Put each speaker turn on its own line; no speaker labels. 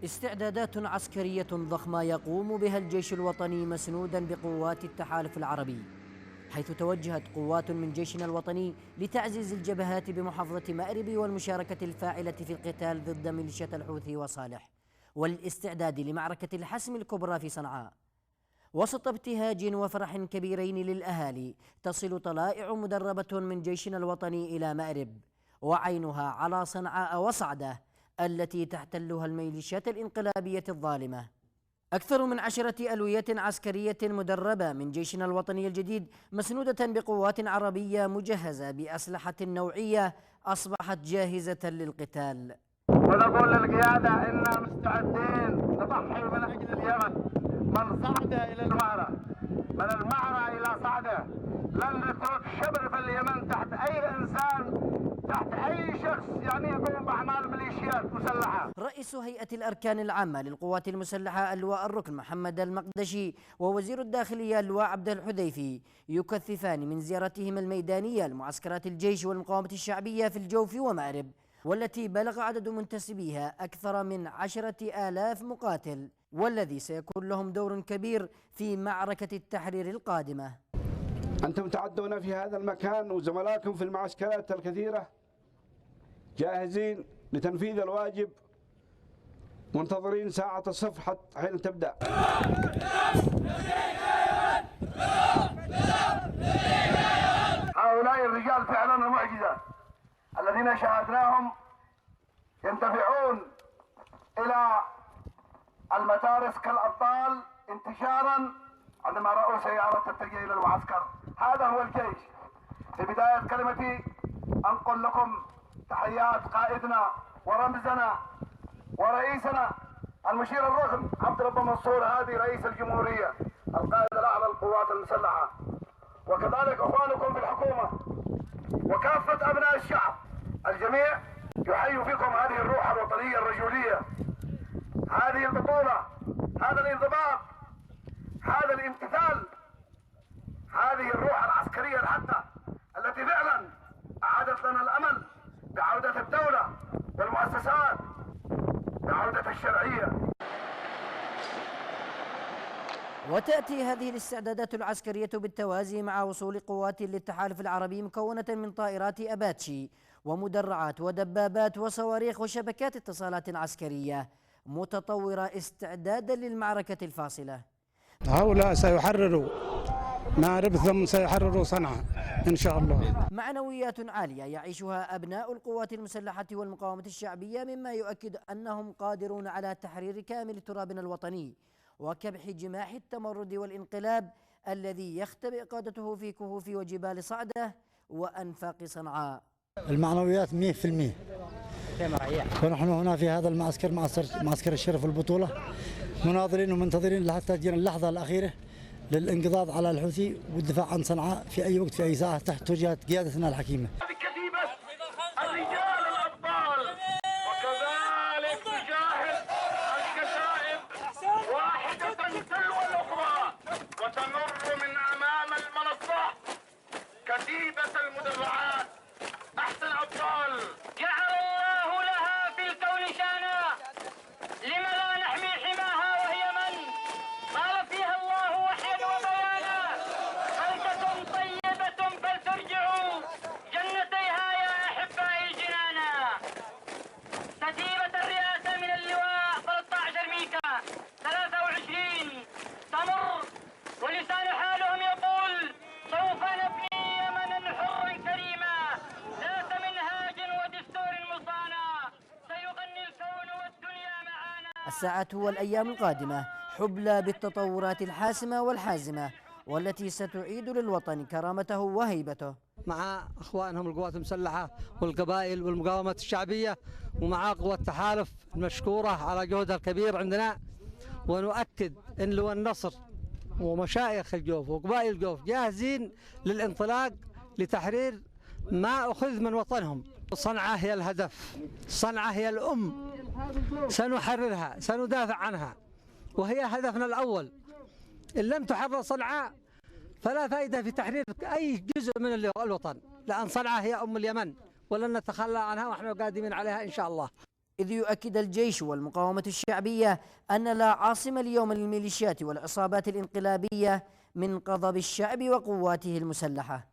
استعدادات عسكرية ضخمة يقوم بها الجيش الوطني مسنودا بقوات التحالف العربي، حيث توجهت قوات من جيشنا الوطني لتعزيز الجبهات بمحافظة مأرب والمشاركة الفاعلة في القتال ضد ميليشيا الحوثي وصالح، والاستعداد لمعركة الحسم الكبرى في صنعاء. وسط ابتهاج وفرح كبيرين للأهالي تصل طلائع مدربة من جيشنا الوطني إلى مأرب، وعينها على صنعاء وصعدة التي تحتلها الميليشيات الانقلابية الظالمة. أكثر من 10 ألوية عسكرية مدربة من جيشنا الوطني الجديد مسنودة بقوات عربية مجهزة بأسلحة نوعية أصبحت جاهزة للقتال.
ونقول للقيادة إننا مستعدين نضحي من أجل اليمن، من صعدة إلى المعرة، من المعرة إلى صعدة، لن نترك شبر في اليمن تحت أي إنسان، تحت أي شخص يعني يقوم بأعمال ميليشيات مسلحة.
رئيس هيئة الأركان العامة للقوات المسلحة اللواء الركن محمد المقدشي ووزير الداخلية اللواء عبد الحذيفي يكثفان من زيارتهم الميدانية لمعسكرات الجيش والمقاومة الشعبية في الجوف ومأرب، والتي بلغ عدد منتسبيها أكثر من 10,000 مقاتل، والذي سيكون لهم دور كبير في معركة التحرير القادمة.
أنتم تعدون في هذا المكان وزملائكم في المعسكرات الكثيرة جاهزين لتنفيذ الواجب، منتظرين ساعة الصفر حتى حين تبدأ.
هؤلاء الرجال فعلا المعجزة الذين شاهدناهم ينتفعون إلى المدارس كالأبطال انتشارا عندما رأوا سيارة تتجه إلى المعسكر. هذا هو الجيش. في بداية كلمتي أنقل لكم تحيات قائدنا ورمزنا ورئيسنا المشير الركن عبد الرب منصور هادي رئيس الجمهورية القائد الأعلى للقوات المسلحة، وكذلك أخوانكم في الحكومة وكافة أبناء الشعب. الجميع يحيي فيكم هذه الروح الوطنية الرجولية، هذه البطولة، هذا الانضباط، هذا الامتثال، هذه الروح العسكرية الحادة التي فعلا أعادت لنا الأمل بعودة الدولة والمؤسسات، بعودة الشرعية.
وتأتي هذه الاستعدادات العسكرية بالتوازي مع وصول قوات للتحالف العربي مكونة من طائرات أباتشي ومدرعات ودبابات وصواريخ وشبكات اتصالات عسكرية متطورة استعدادا للمعركة الفاصلة.
هؤلاء سيحرروا مأرب ثم سيحرروا صنعاء إن شاء الله.
معنويات عالية يعيشها أبناء القوات المسلحة والمقاومة الشعبية، مما يؤكد أنهم قادرون على تحرير كامل ترابنا الوطني وكبح جماح التمرد والانقلاب الذي يختبئ قادته في كهوف وجبال صعدة وأنفاق صنعاء.
المعنويات 100%. ونحن هنا في هذا المعسكر، معسكر الشرف والبطولة، مناظرين ومنتظرين لحتى تجينا اللحظة الأخيرة للانقضاض على الحوثي والدفاع عن صنعاء في أي وقت في أي ساعة تحت توجيهات قيادتنا الحكيمة.
كتيبة الرجال الأبطال وكذلك نجاهد الكتائب واحدة تلو الأخرى وتمر من أمام المنصة كتيبة المدرعات أحسن أبطال.
جعل الله لها في الكون شانا، لم لا نحمي حماها وهي من قال فيها الله وحيا وبيانا، بلدة طيبة فلترجعوا جنتيها يا أحبائي جنانا. كتيبة الرئاسة من اللواء 13 ميكا 23 تمر، ولسان حالهم يقول سوف نبني يمنا حرا كريما ذات منهاج ودستور مصانا، سيغني الكون والدنيا معانا.
الساعات والأيام القادمة حبلى بالتطورات الحاسمة والحازمة والتي ستعيد للوطن كرامته وهيبته.
مع اخوانهم القوات المسلحه والقبائل والمقاومه الشعبيه، ومع قوى التحالف المشكوره على جهدها الكبير عندنا. ونؤكد ان لواء النصر ومشايخ الجوف وقبائل الجوف جاهزين للانطلاق لتحرير ما اخذ من وطنهم. صنعاء هي الهدف، صنعاء هي الام، سنحررها، سندافع عنها، وهي هدفنا الاول. ان لم تحرر صنعاء فلا فائدة في تحرير أي جزء من الوطن، لأن صنعاء هي أم اليمن ولن نتخلى عنها ونحن قادمين عليها إن شاء الله.
إذ يؤكد الجيش والمقاومة الشعبية أن لا عاصم اليوم للميليشيات والعصابات الانقلابية من غضب الشعب وقواته المسلحة.